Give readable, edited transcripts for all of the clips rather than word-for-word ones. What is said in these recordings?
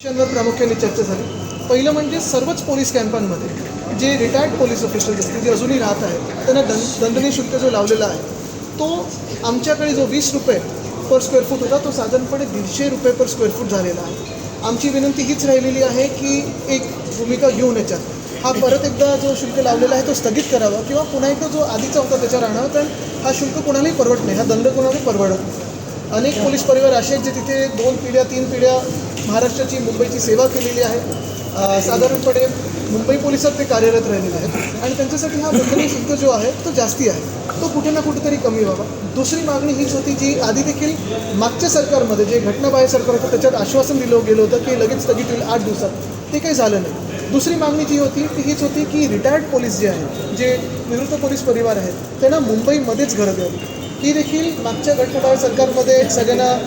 विषयांवर प्रामुख्याने चर्चा झाली. पहिलं म्हणजे सर्वच पोलीस कॅम्पांमध्ये जे रिटायर्ड पोलीस ऑफिसर्स असतील जे अजूनही राहत आहेत त्यांना दंडनीय शुल्क जो लावलेला आहे तो आमच्याकडे जो 20 रुपये पर स्क्वेअर फूट होता तो साधारणपणे 150 रुपये पर स्क्वेअर फूट झालेला आहे. आमची विनंती हीच राहिलेली आहे की एक भूमिका घेऊन याच्यात हा परत एकदा जो शुल्क लावलेला आहे तो स्थगित करावा किंवा पुन्हा एकदा जो आधीचा होता त्याच्यावर आणावा, कारण हा शुल्क कोणालाही परवडत नाही, हा दंड कोणालाही परवडत नाही. अनेक पोलीस परिवार असे आहेत जे तिथे 2 पिढ्या 3 पिढ्या महाराष्ट्राची मुंबईची सेवा केलेली आहे. साधारणपणे मुंबई पोलिसात ते कार्यरत राहिलेले आहेत आणि त्यांच्यासाठी हा दंडनीय शुल्क जो आहे तो जास्ती आहे, तो कुठे ना कुठेतरी कमी व्हावा. दुसरी मागणी हीच होती जी आधी देखील मागच्या सरकारमध्ये जे घटनाबाह्य सरकार होतं त्याच्यात आश्वासन दिलं गेलं होतं की लगेच स्थगित होईल 8 दिवसात, ते काही झालं नाही. दुसरी मागणी जी होती ती हीच होती की रिटायर्ड पोलीस जे आहेत, जे निवृत्त पोलीस परिवार आहेत त्यांना मुंबईमध्येच घरं द्यावी. ही देखील मागच्या घटनाबाह्य सरकारमध्ये सगळ्यांना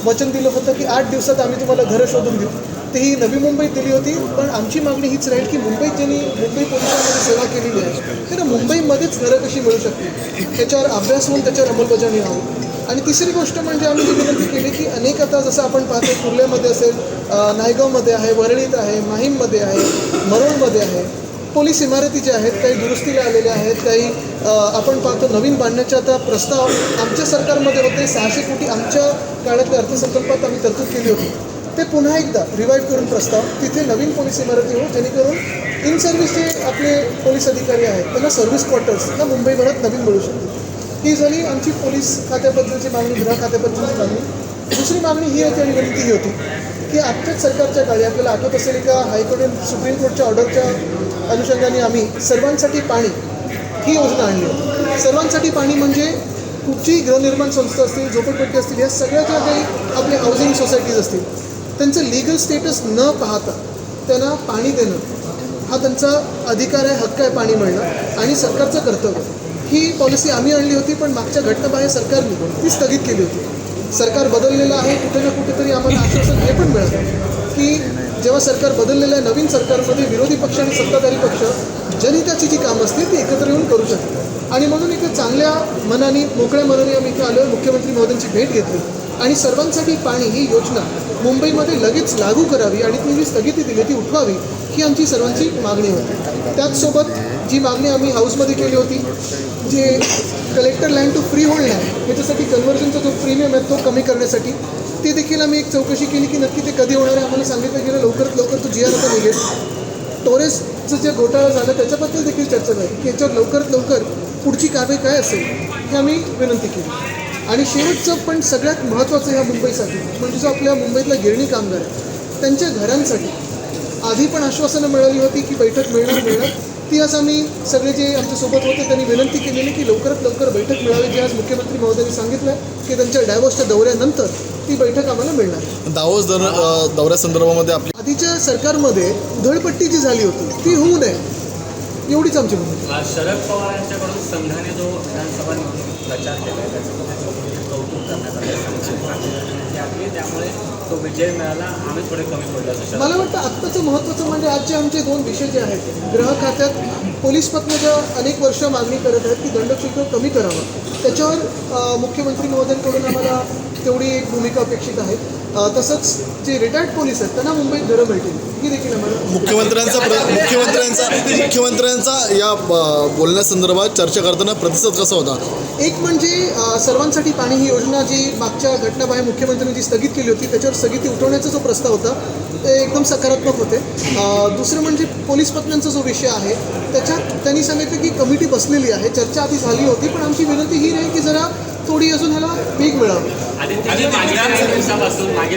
वचन दिलं होतं की 8 दिवसात आम्ही तुम्हाला घरं शोधून देऊ. तेही नवी मुंबईत दिली होती, पण आमची मागणी हीच राहील की मुंबईत ज्यांनी मुंबई पोलिसांमध्ये सेवा केलेली आहे त्यांना मुंबईमध्येच घरं कशी मिळू शकतील त्याच्यावर अभ्यास होऊन त्याच्यावर अंमलबजावणी व्हावी. आणि तिसरी गोष्ट म्हणजे आम्ही ही विनंती केली की अनेक आता जसं आपण पाहतो कुर्ल्यामध्ये असेल, नायगावमध्ये आहे, वरळीत आहे, माहीममध्ये आहे, मरोळमध्ये आहे, पोलीस इमारती ज्या आहेत काही दुरुस्तीला आलेल्या आहेत, काही आपण पाहतो नवीन बांधण्याचा आता प्रस्ताव आमच्या सरकारमध्ये होते. 600 कोटी आमच्या काळातल्या अर्थसंकल्पात आम्ही तरतूद केली होती, ते पुन्हा एकदा रिवाईव्ह करून प्रस्ताव तिथे नवीन पोलीस इमारती हो जेणेकरून इन सर्व्हिस जे आपले पोलीस अधिकारी आहेत त्यांना सर्व्हिस क्वार्टर्स ना मुंबईभरात नवीन मिळू शकतील. ही झाली आमची पोलीस खात्याबद्दलची मागणी, गृह खात्याबद्दलची मागणी. दुसरी मागणी ही होती आणि विनंती ही होती की आजच्याच सरकारच्या काळी आपल्याला आठवत असेल का हायकोर्ट सुप्रीम कोर्टच्या ऑर्डरच्या अनुषंगाने आम्ही सर्वांसाठी पाणी ही योजना आणली होती. सर्वांसाठी पाणी म्हणजे कुठचीही गृहनिर्माण संस्था असतील, झोपडपट्टी असतील, या सगळ्या ज्या काही आपल्या हाऊसिंग सोसायटीज असतील त्यांचं लीगल स्टेटस न पाहता त्यांना पाणी देणं हा त्यांचा अधिकार आहे, हक्क आहे पाणी मिळणं आणि सरकारचं कर्तव्य. ही पॉलिसी आम्ही आणली होती, पण मागच्या घटनाबाह्य सरकारने ती स्थगित केली होती. सरकार बदललेलं आहे, कुठे ना कुठेतरी आम्हाला आश्वासन हे पण मिळतं की जेव्हा सरकार बदललेलं आहे नवीन सरकारमध्ये विरोधी पक्ष आणि सत्ताधारी पक्ष जनहिताची जी कामं असतील ती एकत्र येऊन करू शकतात. आणि म्हणून इथे चांगल्या मनाने मोकळ्या मनाने आम्ही इथे आलो, मुख्यमंत्री महोदयांची भेट घेतली आणि सर्वांसाठी पाणी ही योजना मुंबईमध्ये लगेच लागू करावी आणि ती जी स्थगिती दिली ती उठवावी ही आमची सर्वांची मागणी होती. त्याचसोबत जी मागणी आम्ही हाऊसमध्ये केली होती जे collector land to freehold आहे याच्यासाठी कन्व्हर्जनचा जो प्रीमियम आहे तो कमी करण्यासाठी ते देखील आम्ही एक चौकशी केली की नक्की ते कधी होणार आहे. आम्हाला सांगितलं गेलं लवकरात लवकर तो GR आता निघेल. टोरेसचं जे घोटाळा झाला त्याच्याबद्दल देखील चर्चा झाली की याच्यावर लवकरात लवकर पुढची कारवाई काय असेल हे आम्ही विनंती केली. आणि शेवटचं पण सगळ्यात महत्त्वाचं ह्या मुंबईसाठी म्हणजे जो आपल्या मुंबईतला गिरणी कामगार आहे त्यांच्या घरांसाठी आधी पण आश्वासनं मिळाली होती की बैठक मिळणार ती आज आम्ही सगळे जे आमच्यासोबत होते त्यांनी विनंती केलेली की लवकरात लवकर बैठक मिळावी, जी आज मुख्यमंत्री महोदयांनी सांगितलं की त्यांच्या डायव्होर्सच्या दौऱ्यानंतर ती बैठक आम्हाला मिळणार. दावोस दौऱ्यासंदर्भामध्ये आपली आधीच्या सरकारमध्ये धडपट्टी जी झाली होती ती होऊ नये एवढीच आमची भूमिका. शरद पवार यांच्याकडून संघाने जो विधानसभा निवडणूक प्रचार केला आहे त्याचं कौतुक करण्यात आले, त्यामुळे तो विजय मिळाला, आम्ही थोडे कमी पडलो असं मला वाटतं आत्ताचं महत्त्वाचं म्हणजे आजचे आमचे 2 विषय जे आहेत गृह खात्यात पोलीस पत्नी ज्या अनेक वर्ष मागणी करत आहेत की दंडशुल्क कमी करावं त्याच्यावर मुख्यमंत्री महोदयांकडून आम्हाला तेवढी एक भूमिका अपेक्षित आहे. तसंच जे रिटायर्ड पोलीस आहेत त्यांना मुंबईत घरं मिळतील ही देखील आम्हाला मुख्यमंत्र्यांचा या बोलण्यासंदर्भात चर्चा करताना प्रतिसाद कसा होता? एक म्हणजे सर्वांसाठी पाणी ही योजना जी मागच्या घटनाबाह्य मुख्यमंत्र्यांनी जी स्थगित केली होती त्याच्यावर स्थगिती उठवण्याचा जो प्रस्ताव होता ते एकदम सकारात्मक होते. दुसरं म्हणजे पोलीस पत्न्यांचा जो विषय आहे त्याच्यात त्यांनी सांगितलं की कमिटी बसलेली आहे, चर्चा आधी झाली होती, पण आमची विनंती ही राहील की जरा थोडी अजून ह्याला वेग मिळावा. मागील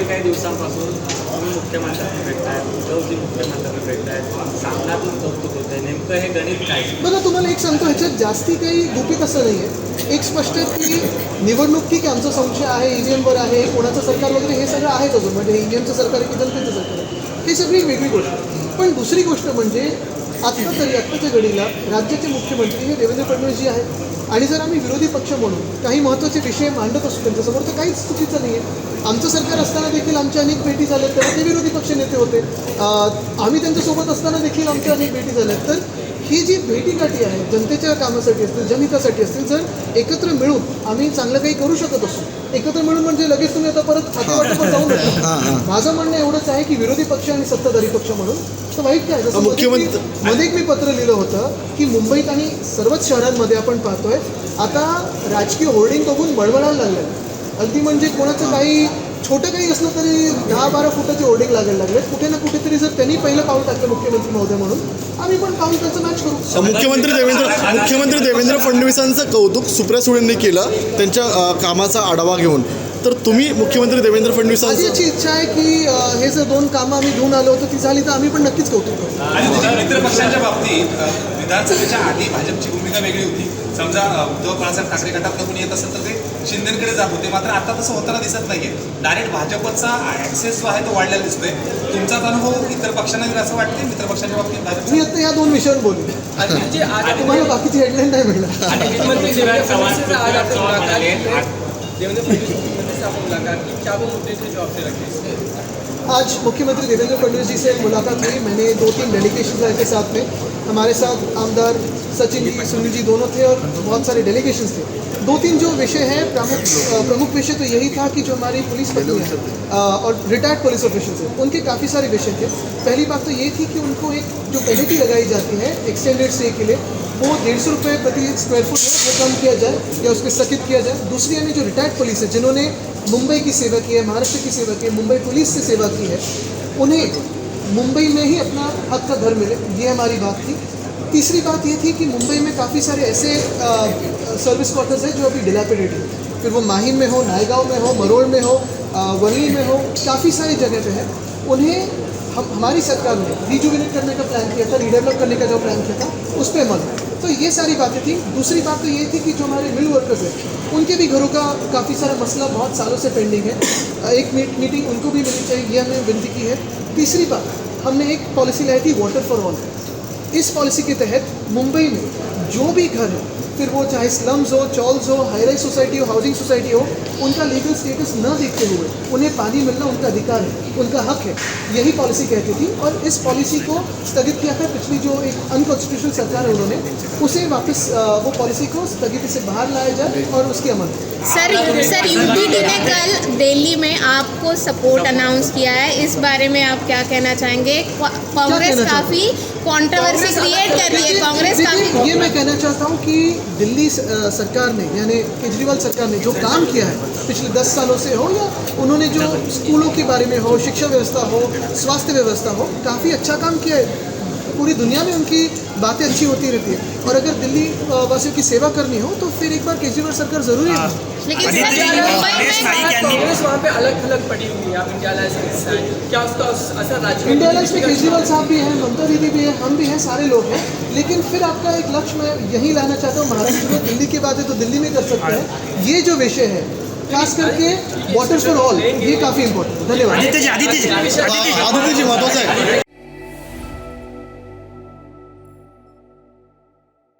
काही दिवसांपासून तुम्ही मुख्यमंत्र्यांना भेटताय, उद्धवजी मुख्यमंत्र्यांना भेटताय, सामनातून कौतुक होत आहे, नेमकं हे गणित काय? बघा तुम्हाला एक सांगतो ह्याच्यात जास्ती काही गुपित असं नाही आहे. एक स्पष्ट आहे की निवडणूक ठीक आहे आमचा संशय आहे EVMवर आहे, कोणाचं सरकार वगैरे हे सगळं आहेच अजून म्हणजे EVMचं सरकार आहे की जनतेचं सरकार आहे हे सगळी वेगळी गोष्ट. पण दुसरी गोष्ट म्हणजे आत्ताच्या घडीला राज्याचे मुख्यमंत्री हे देवेंद्र फडणवीसजी आहेत आणि जर आम्ही विरोधी पक्ष म्हणून काही महत्त्वाचे विषय मांडत असू त्यांच्यासमोर तर काहीच चुकीचं नाही आहे. आमचं सरकार असताना देखील आमच्या अनेक भेटी झाल्या तेव्हा ते विरोधी पक्ष नेते होते, आम्ही त्यांच्यासोबत असताना देखील आमच्या अनेक भेटी झाल्या. तर ही जी भेटीगाठी आहे जनतेच्या कामासाठी असतील जनहितासाठी असतील जर एकत्र मिळून आम्ही चांगलं काही करू शकत असू एकत्र मिळून म्हणजे लगेच तुम्ही आता परत खातेवाटपात जाऊ नका. माझं म्हणणं एवढंच आहे की विरोधी पक्ष आणि सत्ताधारी पक्ष म्हणून तर वाईट काय जसं मध्ये एक मी पत्र लिहिलं होतं की मुंबईत आणि सर्वच शहरांमध्ये आपण पाहतोय आता राजकीय होर्डिंग बघून बळबळायला लागलं. अगदी म्हणजे कोणाचं काही छोटं काही असलं तरी 10-12 फुटाचे होर्डिंग लागायला लागले. कुठे ना कुठेतरी जर त्यांनी पहिलं पाऊल टाकलं मुख्यमंत्री महोदय म्हणून आम्ही पण पाऊल त्यांचं मॅच करू. मुख्यमंत्री देवेंद्र फडणवीसांचं कौतुक सुप्रिया सुळेंनी केलं त्यांच्या कामाचा आढावा घेऊन. तर तुम्ही मुख्यमंत्री देवेंद्र माझी फडणवीसांचं याची इच्छा आहे की हे जर 2 कामं आम्ही घेऊन आलो होतो ती झाली तर आम्ही पण नक्कीच कौतुक करू. आणि तुझ्या मित्र पक्षांच्या बाबतीत विधानसभेच्या आधी भाजपची भूमिका वेगळी होती. समजा उद्धव बाळासाहेब ठाकरे गटातलं कोणी येत असेल तर ते शिंदेकडे जात होते. मात्र आता तसं होताना दिसत नाहीये. डायरेक्ट भाजपचा ॲक्सेस जो आहे तो वाढलेला दिसतोय. तुमचाच अनुभव इतर पक्षांना दिला असं वाटते मित्र पक्षांच्या बाबतीत भाजप? मी आता या 2 विषयावर बोलू. तुम्हाला बाकीची हेडलाईन नाही मिळणार. आज मुख्यमंत्री देवेंद्र फडणवीस जी से मुलाकात हुई. मैंने 2-3 डेलीगेशन आए थे साथ में. हमारे साथ आमदार सचिन जी, सुनील जी दोनों थे और बहुत सारे डेलीगेशंस थे. 2-3 जो विषय है प्रमुख विषय तो यही था कि जो हमारी पुलिस पत्नी है और रिटायर्ड पुलिस ऑफिसर्स हैं उनके काफ़ी सारे विषय थे. पहली बात तो ये थी कि उनको एक जो पेनल्टी लगाई जाती है एक्सटेंडेड स्टे के लिए वो 150 रुपये प्रति स्क्वायर फुट है वो कम किया जाए या उसको स्थगित किया जाए. दूसरी यानी जो रिटायर्ड पुलिस है जिन्होंने मुंबई की सेवा की है, महाराष्ट्र की सेवा की है, मुंबई पुलिस से सेवा की है, उन्हें मुंबई में ही अपना हक का घर मिले, ये हमारी बात थी. तीसरी बात ये थी कि मुंबई में काफ़ी सारे ऐसे सर्विस क्वार्टर्स हैं जो अभी डिलैपिडेटेड हैं. फिर वो माहिम में हो, नायगांव में हो, मरोड़ में हो, वर्ली में हो, काफ़ी सारी जगह पे है. उन्हें हमारी सरकार ने रिजुविनेट करने का प्लान किया था, रीडेवलप करने का जो प्लान किया था उस पर अमल. तो ये सारी बातें थी. दूसरी बात तो ये थी कि जो हमारे मिल वर्कर्स हैं उनके भी घरों का काफ़ी सारा मसला बहुत सालों से पेंडिंग है. एक मीटिंग उनको भी मिलनी चाहिए, ये हमने विनती की है. तीसरी बात, हमने एक पॉलिसी लाई थी वाटर फॉर ऑल. इस पॉलिसी के तहत मुंबई में जो भी घर है, फिर वो चाहे स्लम्स हो, चॉल्स हो, हाई राइज सोसाइटी हो, हाउसिंग सोसाइटी हो, उनका लीगल स्टेटस न देखते हुए उन्हें पानी मिलना उनका अधिकार है, उनका हक है, यही पॉलिसी कहती थी. और इस पॉलिसी को स्थगित किया था पिछली जो एक अनकॉन्स्टिट्यूशनल सरकार है उन्होंने, उसे वापस वो पॉलिसी को स्थगित से बाहर लाया जाए और उसके अमल. सर यूपीडी ने कल दिल्ली में आपको सपोर्ट अनाउंस किया है, इस बारे में आप क्या कहना चाहेंगे? कांग्रेस काफ़ी कंट्रोवर्सी क्रिएट कर रही है. कांग्रेस काफ़ी ये मैं कहना चाहता हूँ कि दिल्ली सरकार ने यानी केजरीवाल सरकार ने जो काम किया है पिछले 10 सालों से हो या उन्होंने जो स्कूलों के बारे में हो, शिक्षा व्यवस्था हो, स्वास्थ्य व्यवस्था हो, काफ़ी अच्छा काम किया है. पूरी दुनिया में उनकी बातें अच्छी होती रहती है. और अगर दिल्ली वासियों की सेवा करनी हो तो फिर एक बार केजरीवाल सरकार ज़रूरी है. लेकिन सर मुंबई में कांग्रेस वहाँ पे अलग थलग पड़ी हुई है. आप इंडिया अलायंस के हिस्सा हैं. क्या उसका असर राज्य इंडिया अलायंस में केजरीवाल साहब भी हैं, ममता दीदी भी हैं, हम भी हैं, सारे लोग हैं. लेकिन फिर आपका एक लक्ष्य मैं यही लाना चाहता हूँ, महाराष्ट्र में दिल्ली की बात है तो दिल्ली में कर सकते हैं. ये जो विषय है खास करके वाटर फॉर ऑल ये काफ़ी इंपॉर्टेंट है. धन्यवाद. आदित्यजी महत्वाचं आहे.